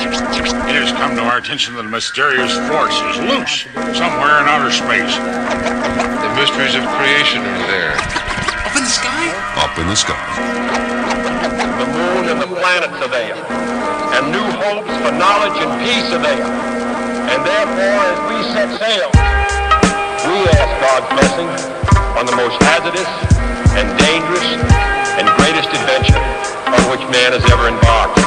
It has come to our attention that a mysterious force is loose somewhere in outer space. The mysteries of creation are there. Up in the sky? Up in the sky. The moon and the planets are there. And new hopes for knowledge and peace are there. And therefore, as we set sail, we ask God's blessing on the most hazardous and dangerous and greatest adventure on which man has ever embarked.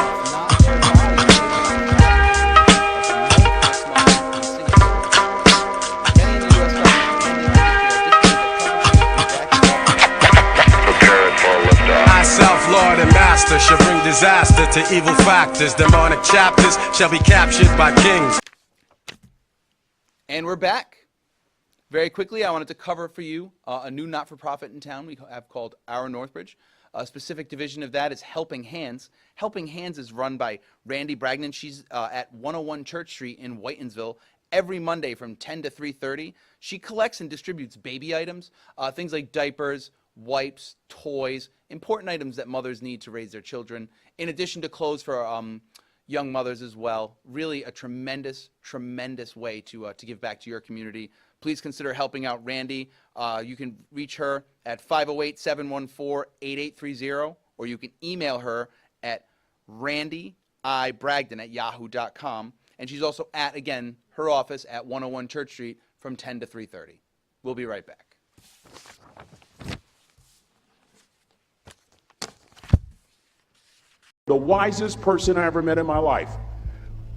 Lord and master shall bring disaster to evil factors. Demonic chapters shall be captured by kings. And we're back. Very quickly, I wanted to cover for you a new not-for-profit in town we have called Our Northbridge. A specific division of that is Helping Hands. Helping Hands is run by Randy Bragdon. She's at 101 Church Street in Whitensville every Monday from 10 to 3:30. She collects and distributes baby items, things like diapers, wipes, toys, important items that mothers need to raise their children, in addition to clothes for young mothers as well. Really a tremendous, tremendous way to give back to your community. Please consider helping out Randy. You can reach her at 508-714-8830, or you can email her at randyIbragdon@yahoo.com. And she's also at, again, her office at 101 Church Street from 10 to 3:30. We'll be right back. The wisest person I ever met in my life,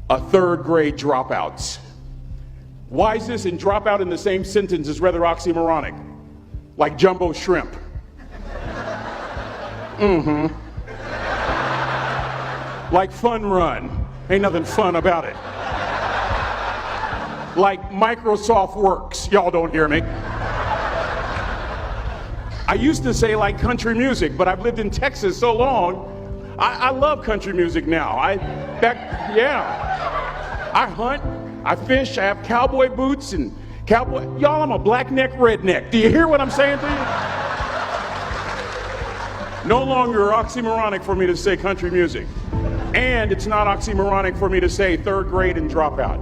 a third grade dropout. Wisest and dropout in the same sentence is rather oxymoronic, like jumbo shrimp. Like fun run, ain't nothing fun about it. Like Microsoft Works, y'all don't hear me. I used to say like country music, but I've lived in Texas so long, I love country music now. I hunt, I fish, I have cowboy boots and cowboy. Y'all, I'm a black neck redneck. Do you hear what I'm saying to you? No longer oxymoronic for me to say country music. And it's not oxymoronic for me to say third grade and dropout.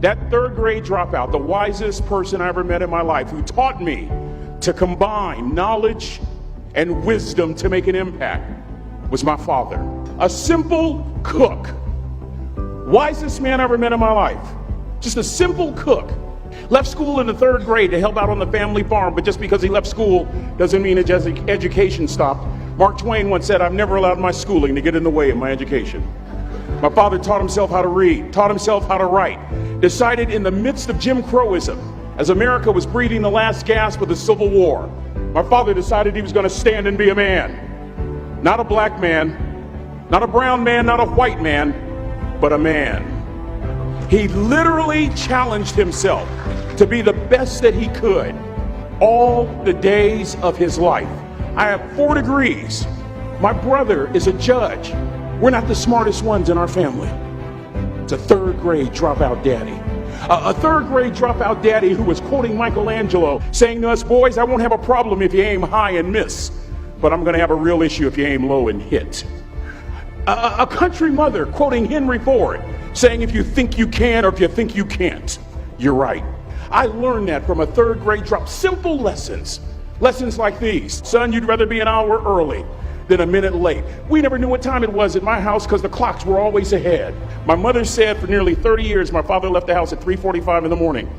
That third grade dropout, the wisest person I ever met in my life, who taught me to combine knowledge and wisdom to make an impact, was my father. A simple cook. Wisest man I ever met in my life. Just a simple cook. Left school in the third grade to help out on the family farm, but just because he left school doesn't mean his education stopped. Mark Twain once said, "I've never allowed my schooling to get in the way of my education." My father taught himself how to read, taught himself how to write, decided in the midst of Jim Crowism, as America was breathing the last gasp of the Civil War, my father decided he was going to stand and be a man. Not a black man, not a brown man, not a white man, but a man. He literally challenged himself to be the best that he could all the days of his life. I have 4 degrees. My brother is a judge. We're not the smartest ones in our family. It's a third grade dropout daddy. A third grade dropout daddy who was quoting Michelangelo, saying to us, "Boys, I won't have a problem if you aim high and miss, but I'm going to have a real issue if you aim low and hit." A country mother quoting Henry Ford, saying, "If you think you can or if you think you can't, you're right." I learned that from a third grade drop. Simple lessons. Lessons like these. Son, you'd rather be an hour early than a minute late. We never knew what time it was at my house because the clocks were always ahead. My mother said for nearly 30 years my father left the house at 3:45 in the morning.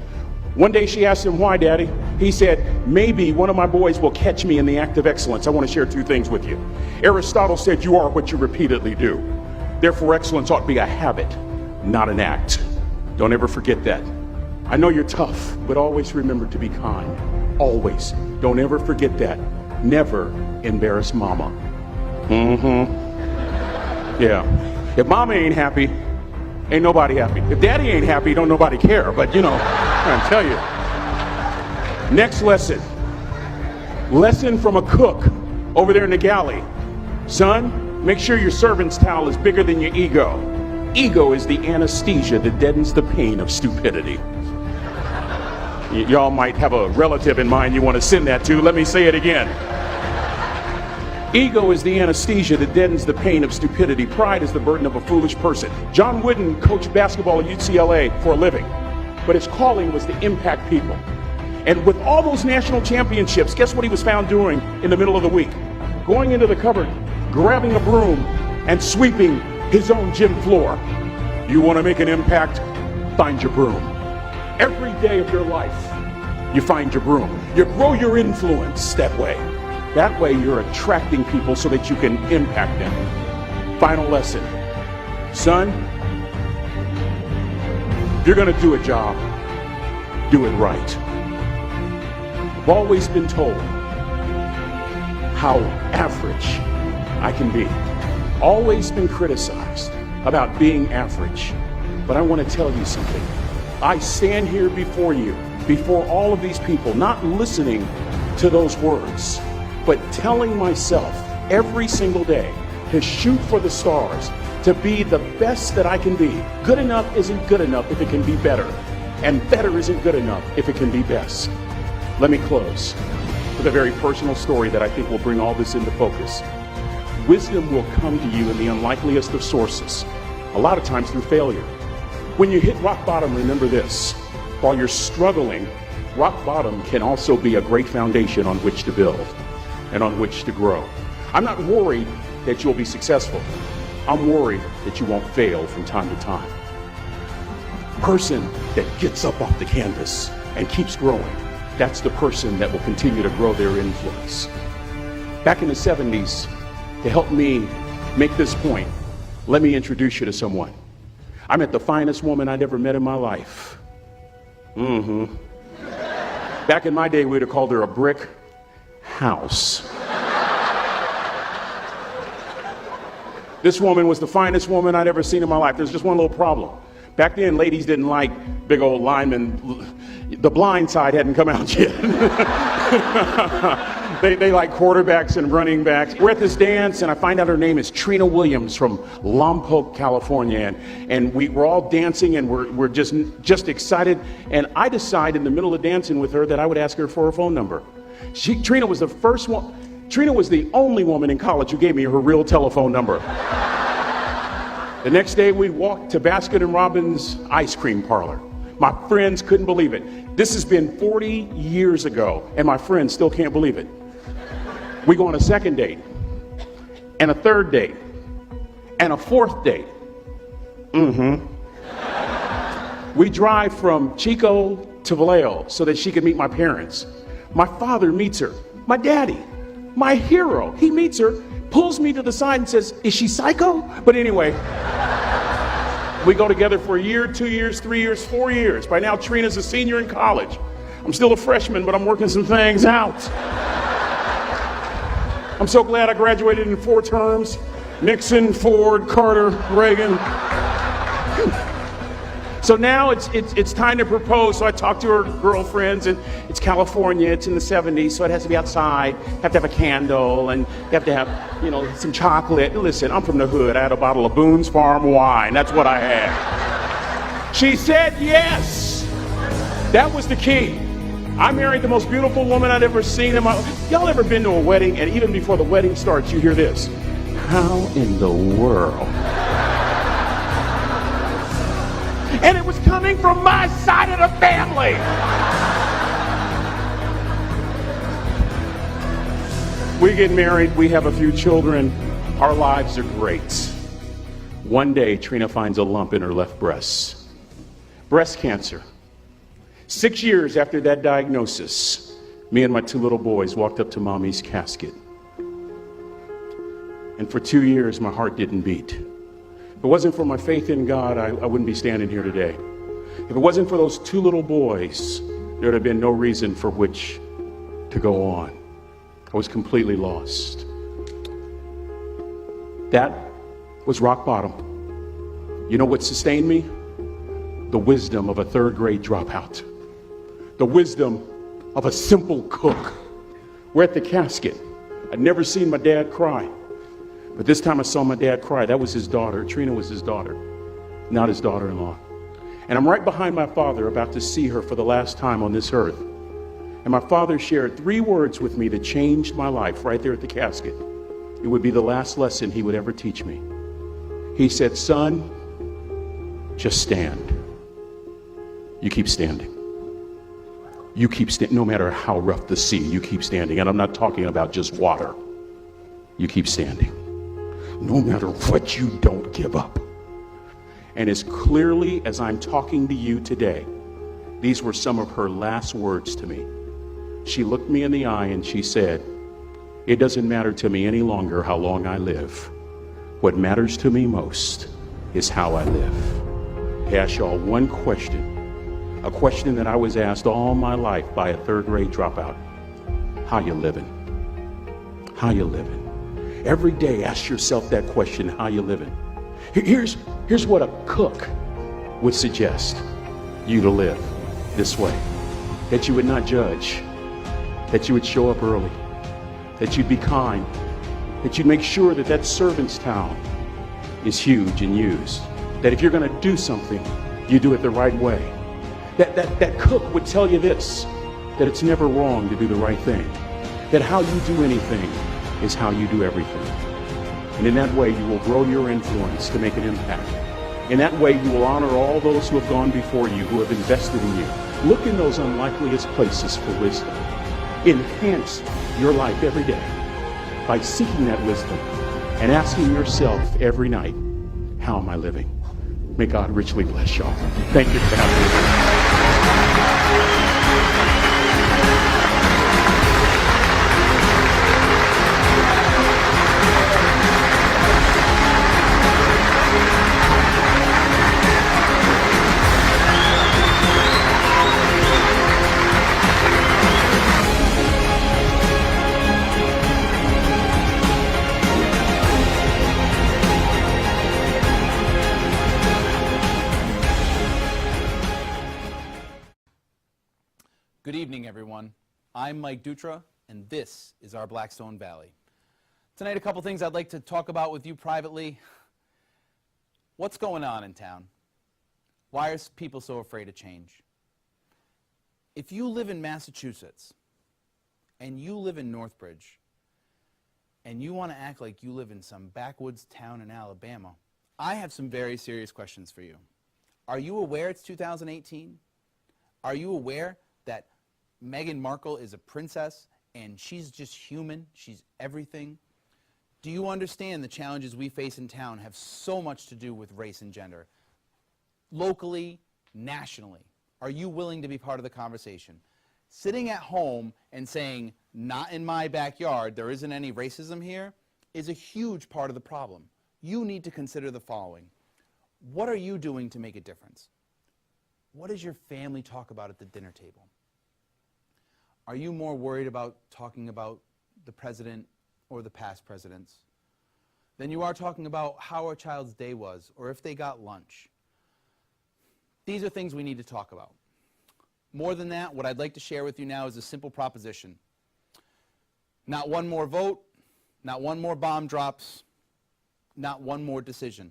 One day she asked him, "Why, Daddy?" He said, "Maybe one of my boys will catch me in the act of excellence. I want to share 2 things with you. Aristotle said you are what you repeatedly do. Therefore, excellence ought to be a habit, not an act. Don't ever forget that. I know you're tough, but always remember to be kind. Always. Don't ever forget that. Never embarrass mama." Yeah. If mama ain't happy, ain't nobody happy. If daddy ain't happy, don't nobody care. But you know, I'm trying to tell you. Next lesson. Lesson from a cook over there in the galley. Son, make sure your servant's towel is bigger than your ego. Ego is the anesthesia that deadens the pain of stupidity. Y'all might have a relative in mind you want to send that to. Let me say it again. Ego is the anesthesia that deadens the pain of stupidity. Pride is the burden of a foolish person. John Wooden coached basketball at UCLA for a living, but his calling was to impact people. And with all those national championships, guess what he was found doing in the middle of the week? Going into the cupboard, grabbing a broom, and sweeping his own gym floor. You want to make an impact? Find your broom. Every day of your life, you find your broom. You grow your influence that way. That way you're attracting people so that you can impact them. Final lesson. Son, if you're going to do a job, do it right. I've always been told how average I can be. Always been criticized about being average. But I want to tell you something. I stand here before you, before all of these people, not listening to those words, but telling myself every single day to shoot for the stars, to be the best that I can be. Good enough isn't good enough if it can be better, and better isn't good enough if it can be best. Let me close with a very personal story that I think will bring all this into focus. Wisdom will come to you in the unlikeliest of sources, a lot of times through failure. When you hit rock bottom, remember this. While you're struggling, rock bottom can also be a great foundation on which to build and on which to grow. I'm not worried that you'll be successful. I'm worried that you won't fail from time to time. Person that gets up off the canvas and keeps growing, that's the person that will continue to grow their influence. Back in the 70s, to help me make this point, let me introduce you to someone. I met the finest woman I'd ever met in my life. Back in my day, we'd have called her a brick house. This woman was the finest woman I'd ever seen in my life. There's just one little problem. Back then, ladies didn't like big old linemen. The Blind Side hadn't come out yet. They like quarterbacks and running backs. We're at this dance, and I find out her name is Trina Williams from Lompoc, California. And we're all dancing, and we're just excited. And I decide in the middle of dancing with her that I would ask her for her phone number. Trina was the first one. Trina was the only woman in college who gave me her real telephone number. The next day, we walked to Baskin & Robbins ice cream parlor. My friends couldn't believe it. This has been 40 years ago, and my friends still can't believe it. We go on a second date, and a third date, and a fourth date. We drive from Chico to Vallejo so that she could meet my parents. My father meets her. My daddy, my hero, he meets her, pulls me to the side and says, "Is she psycho?" But anyway, we go together for a year, 2 years, 3 years, 4 years. By now, Trina's a senior in college. I'm still a freshman, but I'm working some things out. I'm so glad I graduated in 4 terms. Nixon, Ford, Carter, Reagan. So now it's time to propose. So I talk to her girlfriends, and it's California, it's in the 70s, so it has to be outside. You have to have a candle, and you have to have, some chocolate. Listen, I'm from the hood. I had a bottle of Boone's Farm wine. That's what I had. She said yes. That was the key. I married the most beautiful woman I'd ever seen in my life. Y'all ever been to a wedding, and even before the wedding starts, you hear this? How in the world? And it was coming from my side of the family. We get married, we have a few children, our lives are great. One day, Trina finds a lump in her left breast. Breast cancer. 6 years after that diagnosis, me and my 2 little boys walked up to Mommy's casket. And for 2 years, my heart didn't beat. If it wasn't for my faith in God, I wouldn't be standing here today. If it wasn't for those 2 little boys, there would have been no reason for which to go on. I was completely lost. That was rock bottom. You know what sustained me? The wisdom of a 3rd grade dropout. The wisdom of a simple cook. We're at the casket. I'd never seen my dad cry. But this time I saw my dad cry. That was his daughter. Trina was his daughter, not his daughter-in-law. And I'm right behind my father, about to see her for the last time on this earth. And my father shared 3 words with me that changed my life right there at the casket. it would be the last lesson he would ever teach me. He said, son, just stand. You keep standing. You keep standing, no matter how rough the sea, you keep standing. And I'm not talking about just water. You keep standing. No matter what, you don't give up. And as clearly as I'm talking to you today, these were some of her last words to me. She looked me in the eye and she said, it doesn't matter to me any longer how long I live. What matters to me most is how I live. I ask y'all one question, a question that I was asked all my life by a third grade dropout. How you living? How you living? Every day ask yourself that question, how you living? Here's what a cook would suggest you to live this way. That you would not judge, that you would show up early, that you'd be kind, that you'd make sure that that servant's towel is huge and used, that if you're going to do something, you do it the right way. That cook would tell you this, that it's never wrong to do the right thing, that how you do anything is how you do everything. And in that way, you will grow your influence to make an impact. In that way, you will honor all those who have gone before you, who have invested in you. Look in those unlikeliest places for wisdom. Enhance your life every day by seeking that wisdom and asking yourself every night, how am I living? May God richly bless y'all. Thank you for having me. Good evening, everyone. I'm Mike Dutra, and this is our Blackstone Valley. Tonight, a couple things I'd like to talk about with you privately. What's going on in town? Why are people so afraid of change? If you live in Massachusetts, and you live in Northbridge, and you want to act like you live in some backwoods town in Alabama, I have some very serious questions for you. Are you aware it's 2018? Are you aware that Meghan Markle is a princess and she's just human, she's everything? Do you understand the challenges we face in town have so much to do with race and gender? Locally, nationally, are you willing to be part of the conversation? Sitting at home and saying, not in my backyard, there isn't any racism here, is a huge part of the problem. You need to consider the following. What are you doing to make a difference? What does your family talk about at the dinner table? Are you more worried about talking about the president or the past presidents than you are talking about how a child's day was or if they got lunch? These are things we need to talk about. More than that, what I'd like to share with you now is a simple proposition. Not one more vote, not one more bomb drops, not one more decision.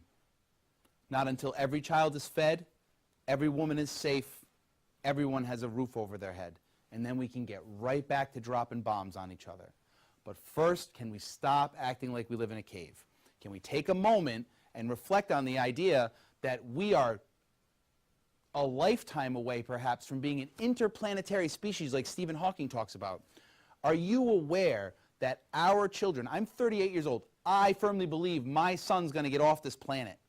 Not until every child is fed, every woman is safe, everyone has a roof over their head. And then we can get right back to dropping bombs on each other. But first, can we stop acting like we live in a cave? Can we take a moment and reflect on the idea that we are a lifetime away, perhaps, from being an interplanetary species like Stephen Hawking talks about? Are you aware that our children, I'm 38 years old, I firmly believe my son's going to get off this planet.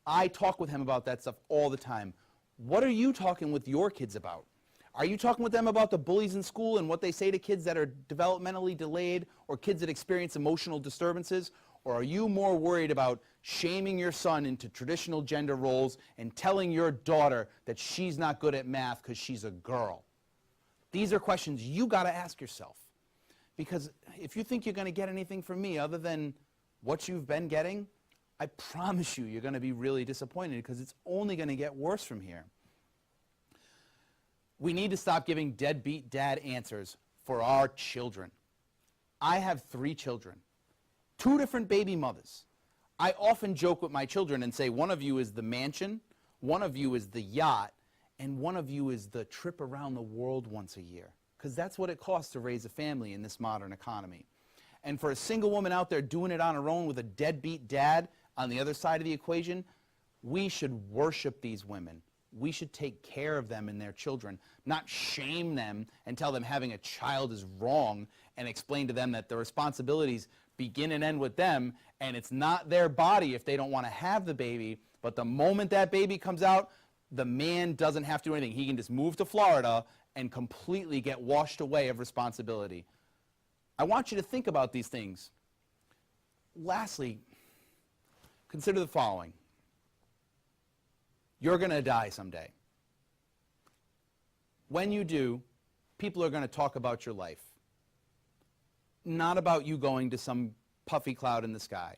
I talk with him about that stuff all the time. What are you talking with your kids about? Are you talking with them about the bullies in school and what they say to kids that are developmentally delayed or kids that experience emotional disturbances? Or are you more worried about shaming your son into traditional gender roles and telling your daughter that she's not good at math because she's a girl? These are questions you got to ask yourself. Because if you think you're going to get anything from me other than what you've been getting, I promise you you're going to be really disappointed because it's only going to get worse from here. We need to stop giving deadbeat dad answers for our children. I have 3 children, 2 different baby mothers. I often joke with my children and say, one of you is the mansion, one of you is the yacht, and one of you is the trip around the world once a year. Because that's what it costs to raise a family in this modern economy. And for a single woman out there doing it on her own with a deadbeat dad on the other side of the equation, we should worship these women. We should take care of them and their children, not shame them and tell them having a child is wrong and explain to them that the responsibilities begin and end with them, and it's not their body if they don't want to have the baby. But the moment that baby comes out, the man doesn't have to do anything. He can just move to Florida and completely get washed away of responsibility. I want you to think about these things. Lastly, consider the following. You're going to die someday. When you do, people are going to talk about your life. Not about you going to some puffy cloud in the sky.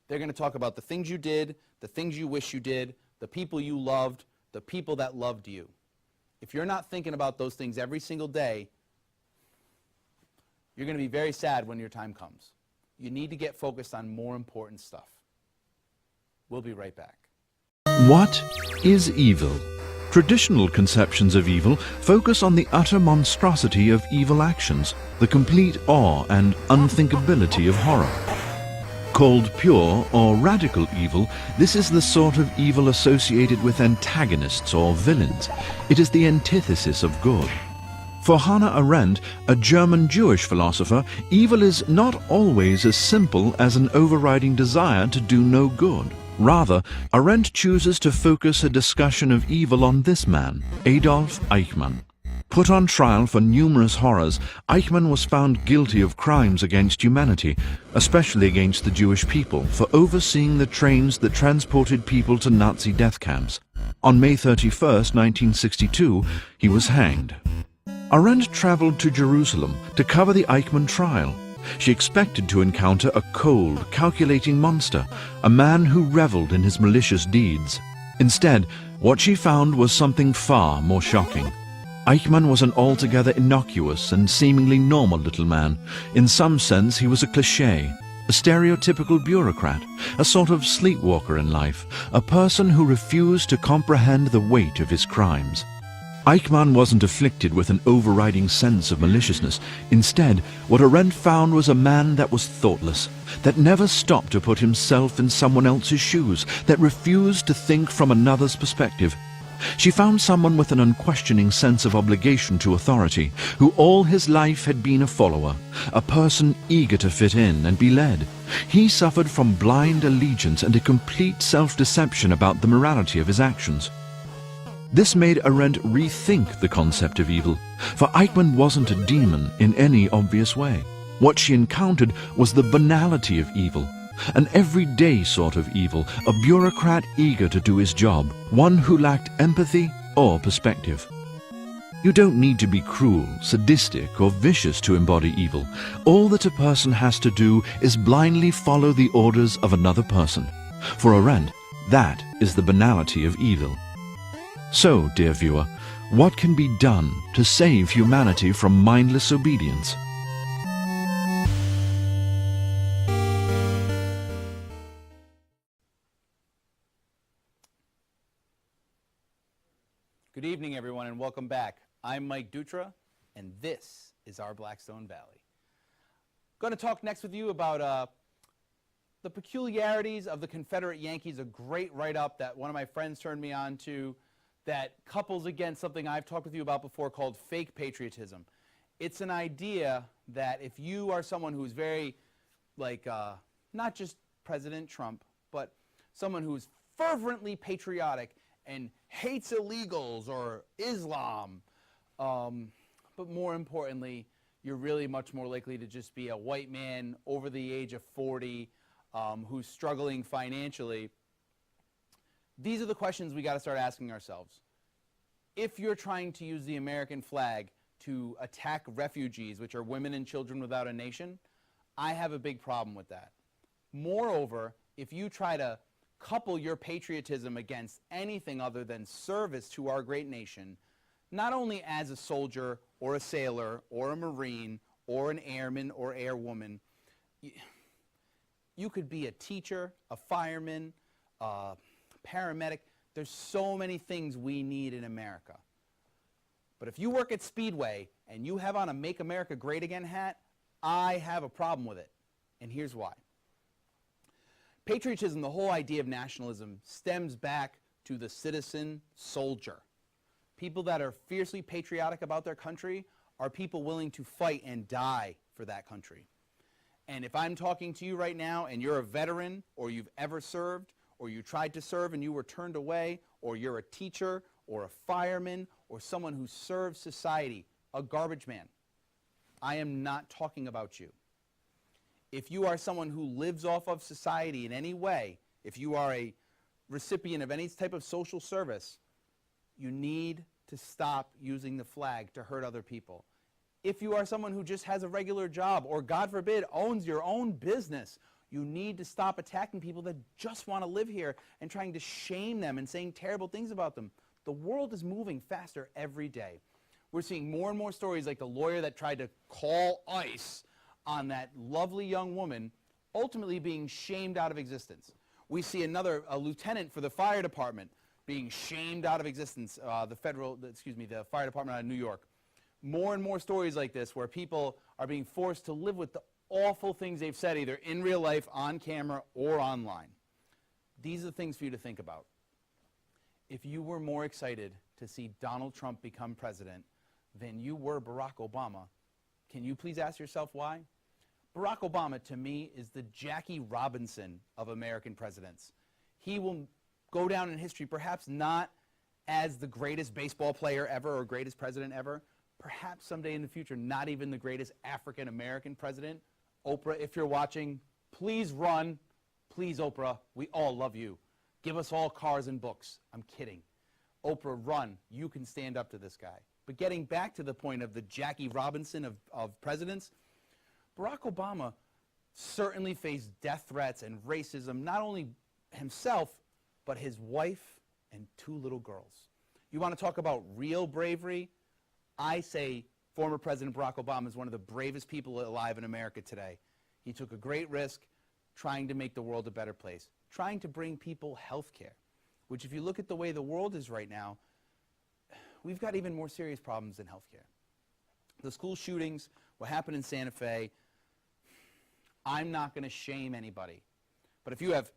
They're going to talk about the things you did, the things you wish you did, the people you loved, the people that loved you. If you're not thinking about those things every single day, you're going to be very sad when your time comes. You need to get focused on more important stuff. We'll be right back. What is evil? Traditional conceptions of evil focus on the utter monstrosity of evil actions, the complete awe and unthinkability of horror. Called pure or radical evil, this is the sort of evil associated with antagonists or villains. It is the antithesis of good. For Hannah Arendt, a German Jewish philosopher, evil is not always as simple as an overriding desire to do no good. Rather, Arendt chooses to focus a discussion of evil on this man, Adolf Eichmann. Put on trial for numerous horrors, Eichmann was found guilty of crimes against humanity, especially against the Jewish people, for overseeing the trains that transported people to Nazi death camps. On May 31, 1962, he was hanged. Arendt traveled to Jerusalem to cover the Eichmann trial. She expected to encounter a cold, calculating monster, a man who reveled in his malicious deeds. Instead, what she found was something far more shocking. Eichmann was an altogether innocuous and seemingly normal little man. In some sense, he was a cliché, a stereotypical bureaucrat, a sort of sleepwalker in life, a person who refused to comprehend the weight of his crimes. Eichmann wasn't afflicted with an overriding sense of maliciousness. Instead, what Arendt found was a man that was thoughtless, that never stopped to put himself in someone else's shoes, that refused to think from another's perspective. She found someone with an unquestioning sense of obligation to authority, who all his life had been a follower, a person eager to fit in and be led. He suffered from blind allegiance and a complete self-deception about the morality of his actions. This made Arendt rethink the concept of evil, for Eichmann wasn't a demon in any obvious way. What she encountered was the banality of evil, an everyday sort of evil, a bureaucrat eager to do his job, one who lacked empathy or perspective. You don't need to be cruel, sadistic, or vicious to embody evil. All that a person has to do is blindly follow the orders of another person. For Arendt, that is the banality of evil. So, dear viewer, what can be done to save humanity from mindless obedience? Good evening, everyone, and welcome back. I'm Mike Dutra, and this is our Blackstone Valley. I'm going to talk next with you about the peculiarities of the Confederate Yankees, a great write-up that one of my friends turned me on to that couples against something I've talked with you about before called fake patriotism. It's an idea that if you are someone who's very, not just President Trump, but someone who's fervently patriotic and hates illegals or Islam, but more importantly, you're really much more likely to just be a white man over the age of 40 who's struggling financially. These are the questions we got to start asking ourselves. If you're trying to use the American flag to attack refugees, which are women and children without a nation, I have a big problem with that. Moreover, if you try to couple your patriotism against anything other than service to our great nation, not only as a soldier or a sailor or a Marine or an airman or airwoman, you could be a teacher, a fireman, paramedic. There's so many things we need in America. But if you work at Speedway and you have on a Make America Great Again hat, I have a problem with it. And here's why. Patriotism, the whole idea of nationalism, stems back to the citizen soldier. People that are fiercely patriotic about their country are people willing to fight and die for that country. And if I'm talking to you right now and you're a veteran, or you've ever served, or you tried to serve and you were turned away, or you're a teacher or a fireman or someone who serves society, a garbage man, I am not talking about you. If you are someone who lives off of society in any way, if you are a recipient of any type of social service, you need to stop using the flag to hurt other people. If you are someone who just has a regular job or, God forbid, owns your own business, you need to stop attacking people that just want to live here and trying to shame them and saying terrible things about them. The world is moving faster every day. We're seeing more and more stories like the lawyer that tried to call ICE on that lovely young woman, ultimately being shamed out of existence. We see a lieutenant for the fire department being shamed out of existence, the fire department out of New York. More and more stories like this where people are being forced to live with the awful things they've said, either in real life, on camera, or online. These are the things for you to think about. If you were more excited to see Donald Trump become president than you were Barack Obama, can you please ask yourself why? Barack Obama, to me, is the Jackie Robinson of American presidents. He will go down in history, perhaps not as the greatest baseball player ever or greatest president ever, perhaps someday in the future, not even the greatest African-American president. Oprah, if you're watching, please run. Please, Oprah, we all love you. Give us all cars and books. I'm kidding. Oprah, run. You can stand up to this guy. But getting back to the point of the Jackie Robinson of presidents, Barack Obama certainly faced death threats and racism, not only himself, but his wife and 2 little girls. You want to talk about real bravery? I say former President Barack Obama is one of the bravest people alive in America today. He took a great risk trying to make the world a better place, trying to bring people health care, which if you look at the way the world is right now, we've got even more serious problems than health care. The school shootings, what happened in Santa Fe, I'm not going to shame anybody. But if you have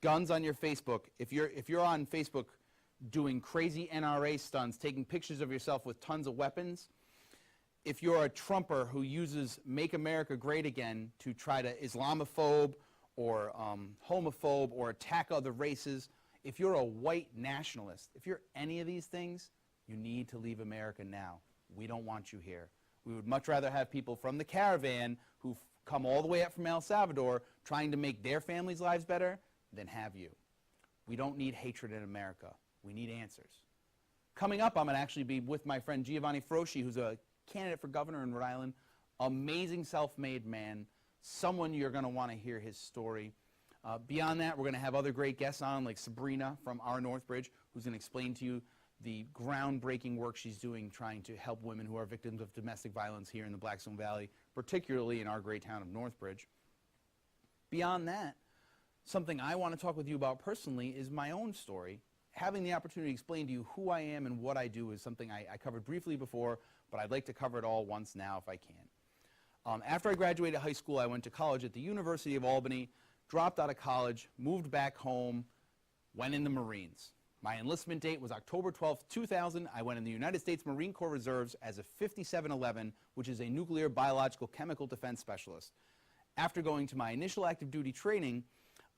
guns on your Facebook, if you're on Facebook doing crazy NRA stunts, taking pictures of yourself with tons of weapons, if you're a Trumper who uses Make America Great Again to try to Islamophobe or homophobe or attack other races, if you're a white nationalist, if you're any of these things, you need to leave America now. We don't want you here. We would much rather have people from the caravan who've come all the way up from El Salvador trying to make their families' lives better than have you. We don't need hatred in America. We need answers. Coming up, I'm going to actually be with my friend Giovanni Frosci, who's a candidate for governor in Rhode Island. Amazing self-made man. Someone you're going to want to hear his story. Beyond that, we're going to have other great guests on, like Sabrina from Our Northbridge, who's going to explain to you the groundbreaking work she's doing trying to help women who are victims of domestic violence here in the Blackstone Valley, particularly in our great town of Northbridge. Beyond that, something I want to talk with you about personally is my own story. Having the opportunity to explain to you who I am and what I do is something I covered briefly before, but I'd like to cover it all once now if I can. After I graduated high school, I went to college at the University of Albany, dropped out of college, moved back home, went in the Marines. My enlistment date was October 12th, 2000. I went in the United States Marine Corps Reserves as a 5711, which is a nuclear biological chemical defense specialist. After going to my initial active duty training,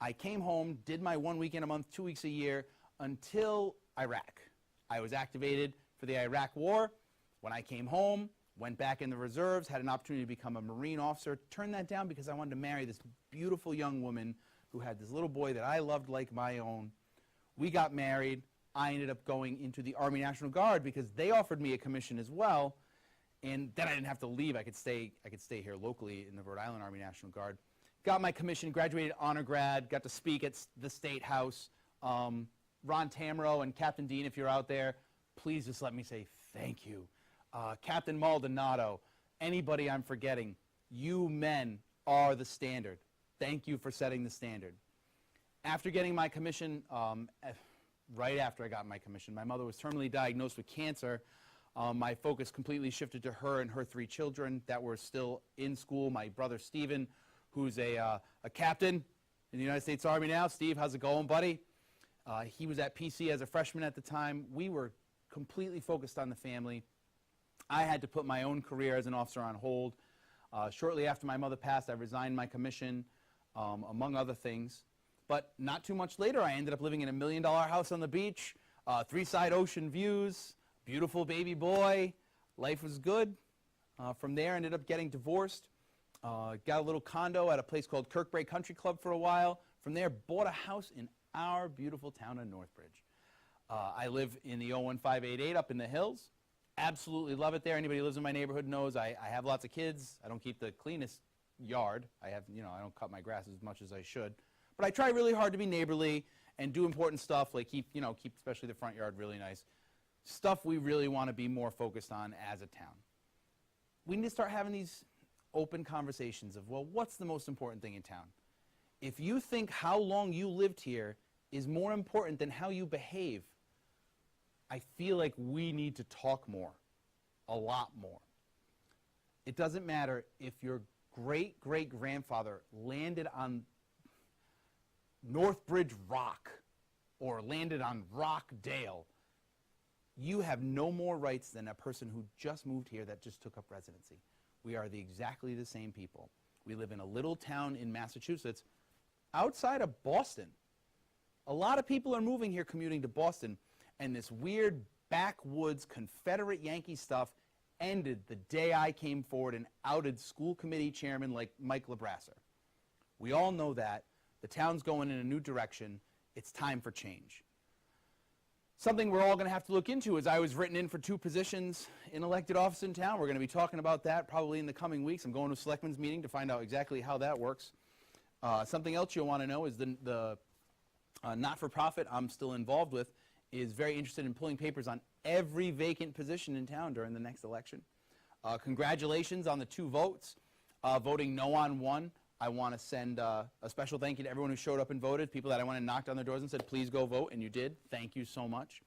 I came home, did my 1 weekend a month, 2 weeks a year, until Iraq. I was activated for the Iraq War. When I came home, went back in the reserves, had an opportunity to become a Marine officer, turned that down because I wanted to marry this beautiful young woman who had this little boy that I loved like my own. We got married. I ended up going into the Army National Guard because they offered me a commission as well, and then I didn't have to leave. I could stay here locally in the Rhode Island Army National Guard. Got my commission, graduated honor grad, got to speak at the State House. Ron Tamro and Captain Dean, if you're out there, please just let me say thank you. Captain Maldonado, anybody I'm forgetting, you men are the standard. Thank you for setting the standard. After getting my commission, right after I got my commission, my mother was terminally diagnosed with cancer. My focus completely shifted to her and her 3 children that were still in school. My brother Stephen, who's a captain in the United States Army now. Steve, how's it going, buddy? He was at PC as a freshman at the time. We were completely focused on the family. I had to put my own career as an officer on hold. Shortly after my mother passed, I resigned my commission, among other things. But not too much later, I ended up living in $1 million house on the beach, 3-side ocean views, beautiful baby boy. Life was good. From there, I ended up getting divorced. Got a little condo at a place called Kirkbrae Country Club for a while. From there, bought a house in our beautiful town of Northbridge. I live in the 01588 up in the hills. Absolutely love it there. Anybody who lives in my neighborhood knows I have lots of kids. I don't keep the cleanest yard. I don't cut my grass as much as I should. But I try really hard to be neighborly and do important stuff, like keep especially the front yard really nice. Stuff we really want to be more focused on as a town. We need to start having these open conversations of, well, what's the most important thing in town? If you think how long you lived here is more important than how you behave, I feel like we need to talk more, a lot more. It doesn't matter if your great-great-grandfather landed on Northbridge Rock or landed on Rockdale. You have no more rights than a person who just moved here that just took up residency. We are exactly the same people. We live in a little town in Massachusetts outside of Boston. A lot of people are moving here commuting to Boston, and this weird backwoods Confederate Yankee stuff ended the day I came forward and outed school committee chairman like Mike LeBrasser. We all know that. The town's going in a new direction. It's time for change. Something we're all going to have to look into is I was written in for 2 positions in elected office in town. We're going to be talking about that probably in the coming weeks. I'm going to a selectmen's meeting to find out exactly how that works. Something else you'll want to know is the not-for-profit I'm still involved with is very interested in pulling papers on every vacant position in town during the next election. Congratulations on the 2 votes. Voting no on 1. I want to send a special thank you to everyone who showed up and voted, people that I went and knocked on their doors and said, please go vote, and you did. Thank you so much.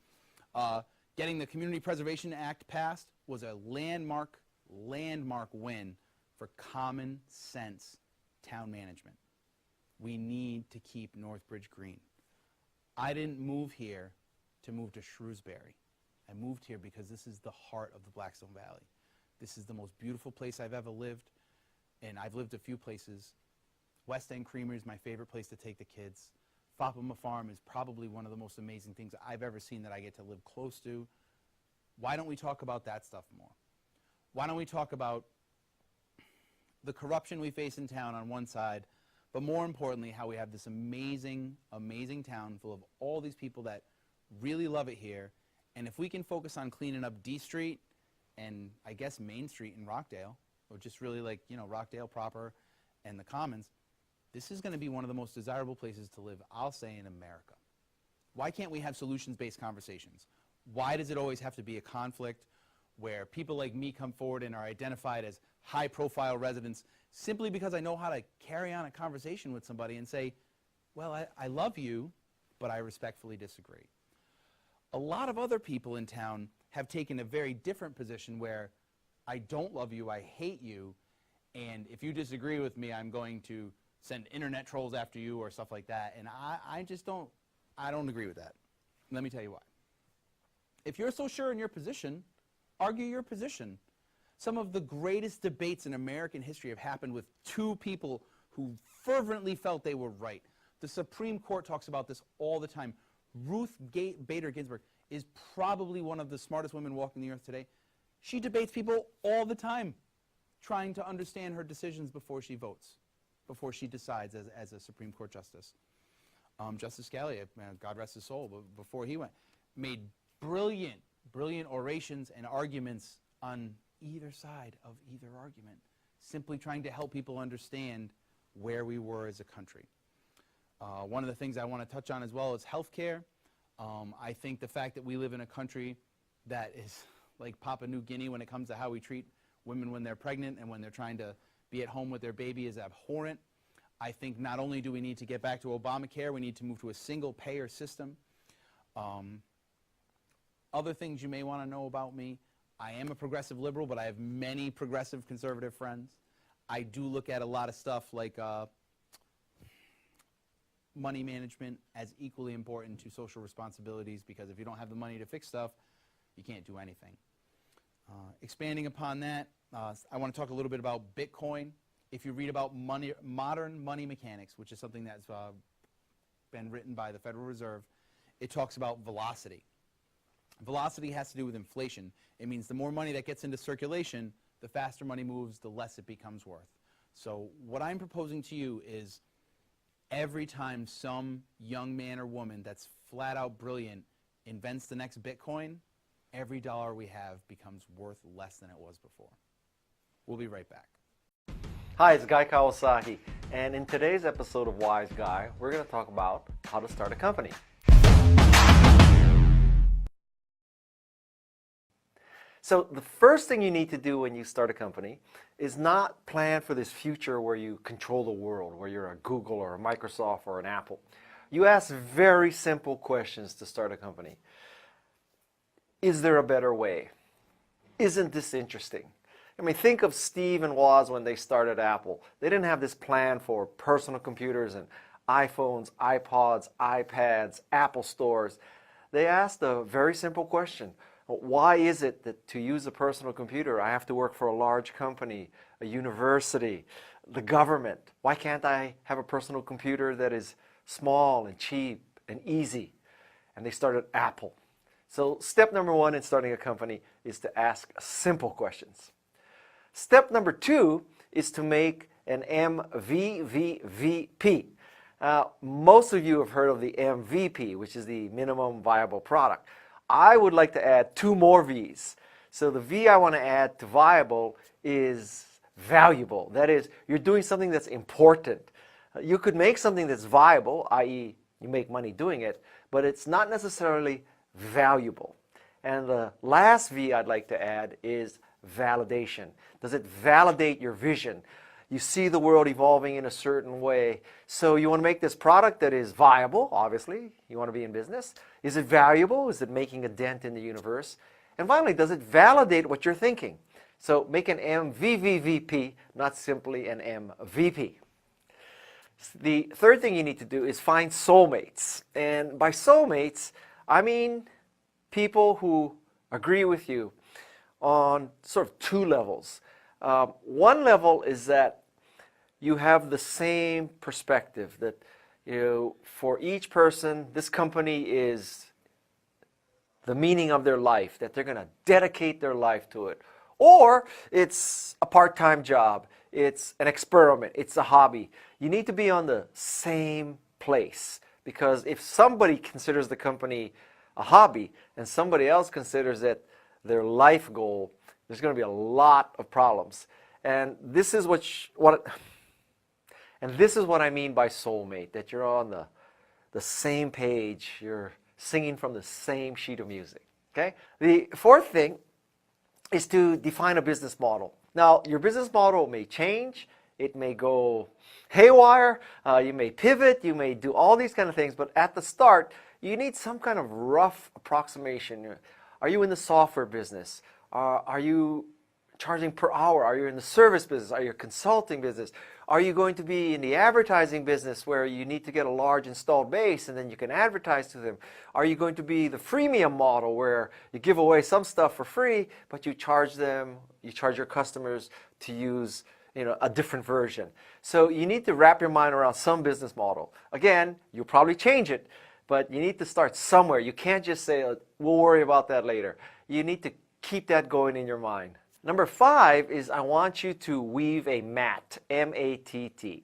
Getting the Community Preservation Act passed was a landmark win for common sense town management. We need to keep Northbridge green. I didn't move here to move to Shrewsbury. I moved here because this is the heart of the Blackstone Valley. This is the most beautiful place I've ever lived, and I've lived a few places. West End Creamery is my favorite place to take the kids. Fopama Farm is probably one of the most amazing things I've ever seen that I get to live close to. Why don't we talk about that stuff more? Why don't we talk about the corruption we face in town on one side, but more importantly, how we have this amazing, amazing town full of all these people that really love it here. And if we can focus on cleaning up D Street and I guess Main Street in Rockdale, or just really like, Rockdale proper and the Commons, this is going to be one of the most desirable places to live, I'll say, in America. Why can't we have solutions-based conversations? Why does it always have to be a conflict where people like me come forward and are identified as high-profile residents simply because I know how to carry on a conversation with somebody and say, well, I love you, but I respectfully disagree. A lot of other people in town have taken a very different position where I don't love you, I hate you, and if you disagree with me, I'm going to send internet trolls after you or stuff like that, and I don't agree with that. Let me tell you why. If you're so sure in your position, argue your position. Some of the greatest debates in American history have happened with 2 people who fervently felt they were right. The Supreme Court talks about this all the time. Ruth Bader Ginsburg is probably one of the smartest women walking the earth today. She debates people all the time, trying to understand her decisions before she votes, before she decides as a Supreme Court justice. Justice Scalia, God rest his soul, but before he went, made brilliant orations and arguments on either side of either argument, simply trying to help people understand where we were as a country. One of the things I want to touch on as well is healthcare. I think the fact that we live in a country that is like Papua New Guinea when it comes to how we treat women when they're pregnant and when they're trying to be at home with their baby is abhorrent. I think not only do we need to get back to Obamacare, we need to move to a single-payer system. Other things you may want to know about me, I am a progressive liberal, but I have many progressive conservative friends. I do look at a lot of stuff like money management as equally important to social responsibilities, because if you don't have the money to fix stuff, you can't do anything. Expanding upon that, I want to talk a little bit about Bitcoin. If you read about modern money mechanics, which is something that's been written by the Federal Reserve, it talks about velocity. Velocity has to do with inflation. It means the more money that gets into circulation, the faster money moves, the less it becomes worth. So what I'm proposing to you is every time some young man or woman that's flat out brilliant invents the next Bitcoin, every dollar we have becomes worth less than it was before. We'll be right back. Hi, it's Guy Kawasaki, and in today's episode of Wise Guy, we're going to talk about how to start a company. So the first thing you need to do when you start a company is not plan for this future where you control the world, where you're a Google or a Microsoft or an Apple. You ask very simple questions to start a company. Is there a better way? Isn't this interesting? I mean, think of Steve and Woz when they started Apple. They didn't have this plan for personal computers and iPhones, iPods, iPads, Apple stores. They asked a very simple question. Why is it that to use a personal computer, I have to work for a large company, a university, the government? Why can't I have a personal computer that is small and cheap and easy? And they started Apple. So step number one in starting a company is to ask simple questions. Step number two is to make an MVP. Most of you have heard of the MVP, which is the minimum viable product. I would like to add two more V's. So the V I want to add to viable is valuable. That is, you're doing something that's important. You could make something that's viable, i.e. you make money doing it, but it's not necessarily valuable. And the last V I'd like to add is validation. Does it validate your vision? You see the world evolving in a certain way. So you want to make this product that is viable, obviously. You want to be in business. Is it valuable? Is it making a dent in the universe? And finally, does it validate what you're thinking? So make an MVP, not simply an MVP. The third thing you need to do is find soulmates. And by soulmates, I mean people who agree with you on sort of two levels. One level is that you have the same perspective, that for each person, this company is the meaning of their life, that they're going to dedicate their life to it. Or it's a part-time job, it's an experiment, it's a hobby. You need to be on the same place, because if somebody considers the company a hobby and somebody else considers it their life goal, there's going to be a lot of problems. And this is what I mean by soulmate, that you're on the same page, you're singing from the same sheet of music. Okay? The fourth thing is to define a business model. Now, your business model may change, it may go haywire, you may pivot, you may do all these kind of things, but at the start, you need some kind of rough approximation. Are you in the software business? Are you charging per hour? Are you in the service business? Are you a consulting business? Are you going to be in the advertising business where you need to get a large installed base and then you can advertise to them? Are you going to be the freemium model where you give away some stuff for free, but you charge your customers to use a different version? So you need to wrap your mind around some business model. Again, you'll probably change it, but you need to start somewhere. You can't just say, we'll worry about that later. You need to keep that going in your mind. Number 5 is I want you to weave a MATT, M-A-T-T.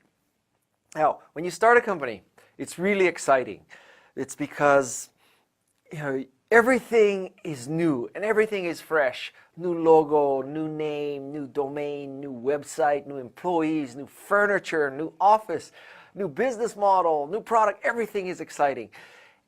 Now, when you start a company, it's really exciting. It's because everything is new and everything is fresh. New logo, new name, new domain, new website, new employees, new furniture, new office, new business model, new product. Everything is exciting.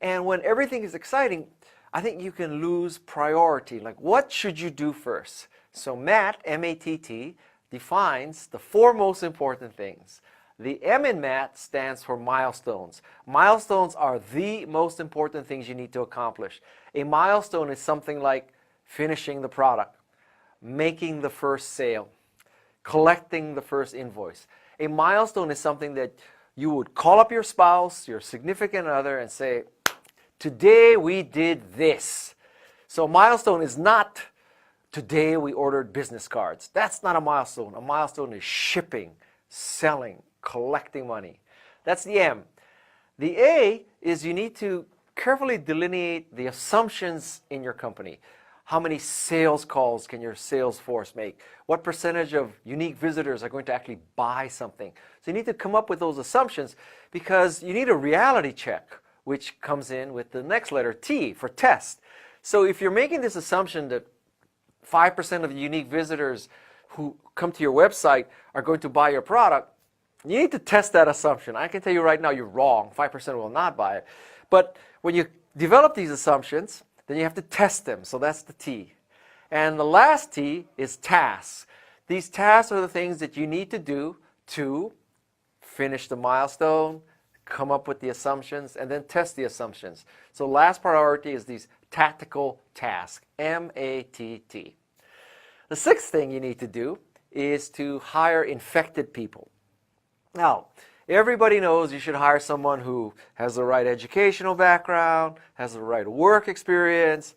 And when everything is exciting, I think you can lose priority. Like, what should you do first? So MATT, M-A-T-T, defines the 4 most important things. The M in MATT stands for milestones. Milestones are the most important things you need to accomplish. A milestone is something like finishing the product, making the first sale, collecting the first invoice. A milestone is something that you would call up your spouse, your significant other, and say, today we did this. So a milestone is not, today we ordered business cards. That's not a milestone. A milestone is shipping, selling, collecting money. That's the M. The A is you need to carefully delineate the assumptions in your company. How many sales calls can your sales force make? What percentage of unique visitors are going to actually buy something? So you need to come up with those assumptions because you need a reality check, which comes in with the next letter, T, for test. So if you're making this assumption that 5% of the unique visitors who come to your website are going to buy your product, you need to test that assumption. I can tell you right now you're wrong. 5% will not buy it. But when you develop these assumptions, then you have to test them. So that's the T. And the last T is tasks. These tasks are the things that you need to do to finish the milestone, come up with the assumptions, and then test the assumptions. So last priority is these tactical tasks, M-A-T-T. The sixth thing you need to do is to hire infected people. Now, everybody knows you should hire someone who has the right educational background, has the right work experience,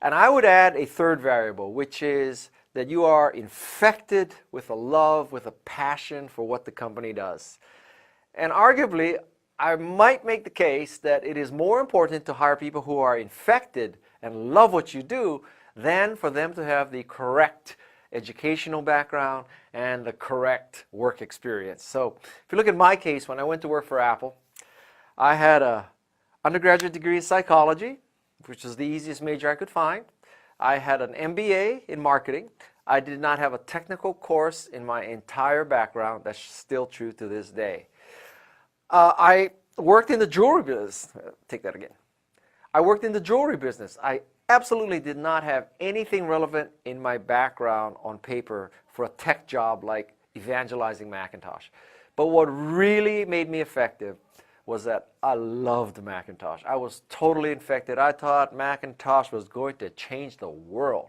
and I would add a third variable, which is that you are infected with a love, with a passion for what the company does. And arguably, I might make the case that it is more important to hire people who are infected and love what you do than for them to have the correct educational background and the correct work experience. So if you look at my case, when I went to work for Apple, I had an undergraduate degree in psychology, which was the easiest major I could find. I had an MBA in marketing. I did not have a technical course in my entire background. That's still true to this day. I worked in the jewelry business. Take that again. I worked in the jewelry business. I absolutely did not have anything relevant in my background on paper for a tech job like evangelizing Macintosh. But what really made me effective was that I loved Macintosh. I was totally infected. I thought Macintosh was going to change the world.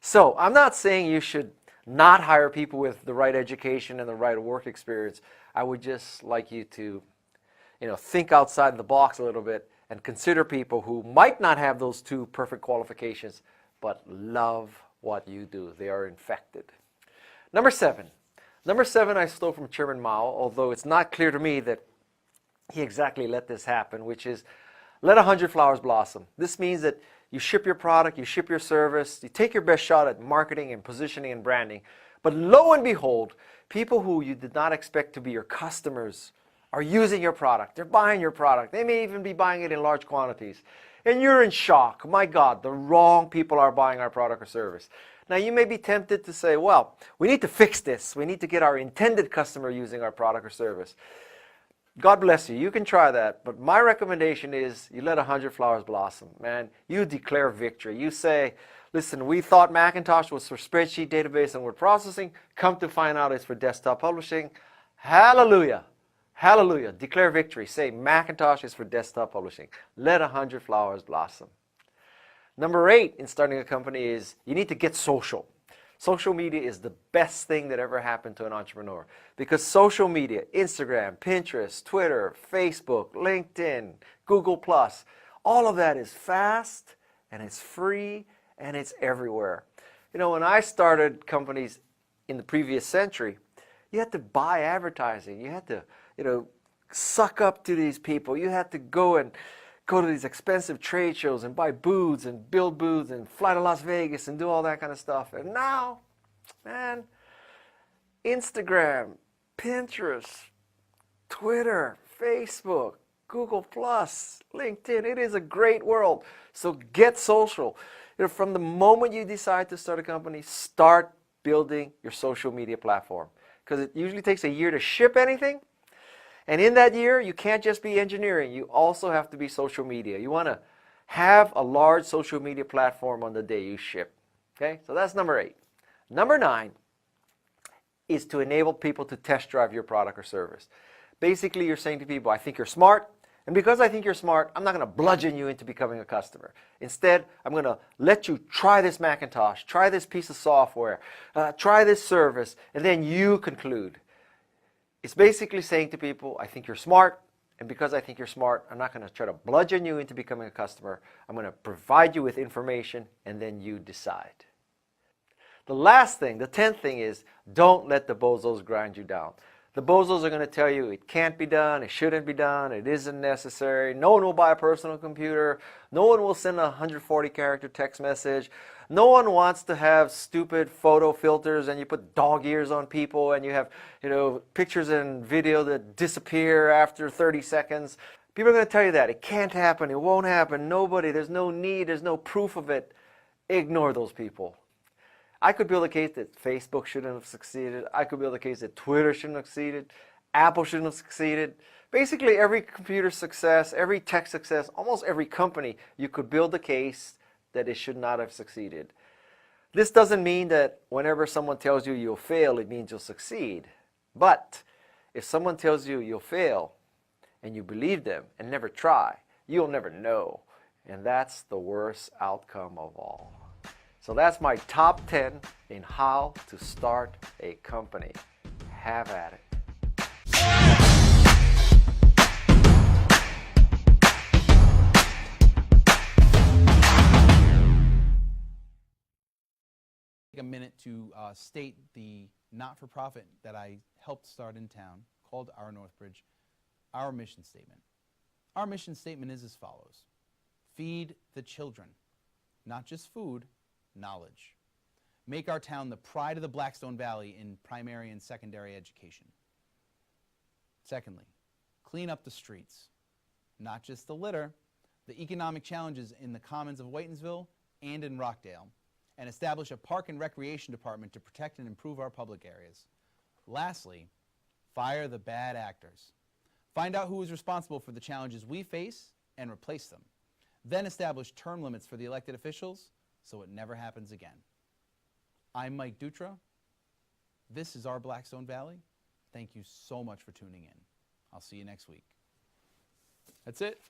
So I'm not saying you should not hire people with the right education and the right work experience. I would just like you to, think outside the box a little bit and consider people who might not have those two perfect qualifications, but love what you do. They are infected. Number seven. Number seven I stole from Chairman Mao, although it's not clear to me that he exactly let this happen, which is let 100 flowers blossom. This means that you ship your product, you ship your service, you take your best shot at marketing and positioning and branding. But lo and behold, people who you did not expect to be your customers are using your product. They're buying your product. They may even be buying it in large quantities. And you're in shock. My God, the wrong people are buying our product or service. Now you may be tempted to say, well, we need to fix this. We need to get our intended customer using our product or service. God bless you. You can try that. But my recommendation is you let 100 flowers blossom. Man, you declare victory. You say, listen, we thought Macintosh was for spreadsheet, database, and word processing. Come to find out it's for desktop publishing. Hallelujah. Hallelujah. Declare victory. Say Macintosh is for desktop publishing. Let 100 flowers blossom. Number 8 in starting a company is you need to get social. Social media is the best thing that ever happened to an entrepreneur because social media, Instagram, Pinterest, Twitter, Facebook, LinkedIn, Google+, all of that is fast and it's free and it's everywhere. When I started companies in the previous century, you had to buy advertising. You had to, suck up to these people. You had to go to these expensive trade shows and buy booths and build booths and fly to Las Vegas and do all that kind of stuff. And now, man, Instagram, Pinterest, Twitter, Facebook, Google+, LinkedIn, it is a great world. So get social. From the moment you decide to start a company, start building your social media platform. Because it usually takes a year to ship anything. And in that year, you can't just be engineering. You also have to be social media. You want to have a large social media platform on the day you ship. Okay, so that's number 8. Number 9 is to enable people to test drive your product or service. Basically, you're saying to people, I think you're smart. And because I think you're smart, I'm not going to bludgeon you into becoming a customer. Instead, I'm going to let you try this Macintosh, try this piece of software, try this service, and then you conclude. It's basically saying to people, I think you're smart, and because I think you're smart, I'm not going to try to bludgeon you into becoming a customer. I'm going to provide you with information, and then you decide. The last thing, the 10th thing is, don't let the bozos grind you down. The bozos are going to tell you it can't be done, it shouldn't be done, it isn't necessary, no one will buy a personal computer, no one will send a 140-character text message, no one wants to have stupid photo filters and you put dog ears on people and you have, pictures and video that disappear after 30 seconds. People are going to tell you that. It can't happen, it won't happen, nobody, there's no need, there's no proof of it. Ignore those people. I could build a case that Facebook shouldn't have succeeded. I could build a case that Twitter shouldn't have succeeded. Apple shouldn't have succeeded. Basically, every computer success, every tech success, almost every company, you could build a case that it should not have succeeded. This doesn't mean that whenever someone tells you you'll fail, it means you'll succeed. But if someone tells you you'll fail and you believe them and never try, you'll never know. And that's the worst outcome of all. So that's my top 10 in how to start a company. Have at it. Take a minute to state the not-for-profit that I helped start in town called Our Northbridge, our mission statement. Our mission statement is as follows: feed the children, not just food, knowledge. Make our town the pride of the Blackstone Valley in primary and secondary education. Secondly, clean up the streets, not just the litter, the economic challenges in the commons of Whitensville and in Rockdale, and establish a park and recreation department to protect and improve our public areas. Lastly, fire the bad actors. Find out who is responsible for the challenges we face and replace them. Then establish term limits for the elected officials so it never happens again. I'm Mike Dutra. This is our Blackstone Valley. Thank you so much for tuning in. I'll see you next week. That's it.